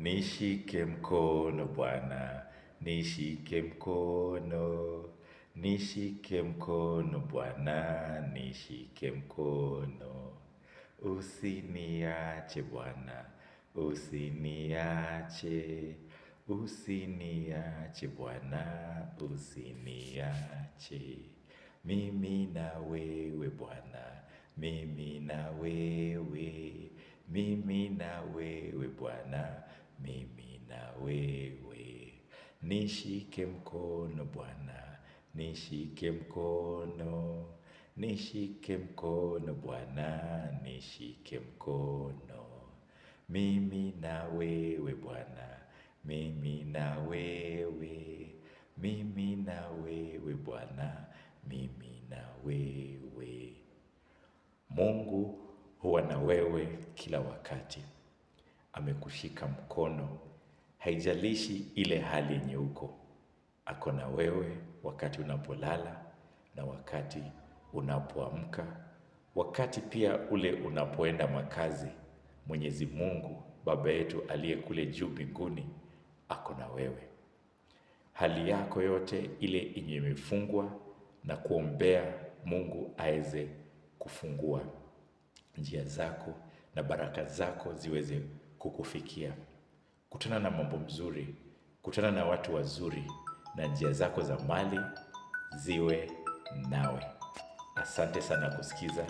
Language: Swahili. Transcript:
Nishike mkono Bwana, nishike mkono, nishike mkono Bwana, nishike mkono. Usiniache Bwana, usiniache, usiniache Bwana, usiniache. Mimi na wewe Bwana, mimi na wewe, mimi na wewe Bwana, mimi na wewe. Nishike mkono Bwana, nishike mkono, nishike mkono Bwana, nishike mkono. Mimi na wewe Bwana, mimi na wewe, mimi na wewe Bwana, mimi na wewe. Mungu huwa na wewe kila wakati. Amekushika mkono, haijalishi ile hali yenye uko. Ako na wewe wakati unapolala na wakati unapoamka, wakati pia ule unapoenda makazi. Mwenyezi Mungu Baba yetu aliye kule juu mbinguni ako na wewe. Hali yako yote ile yenye imefungwa, na kuombea Mungu aweze kufungua njia zako na baraka zako ziweze kukufikia. Kutana na mambo mzuri, kutana na watu wazuri, na njia zako za mali ziwe nawe. Asante sana kusikiza.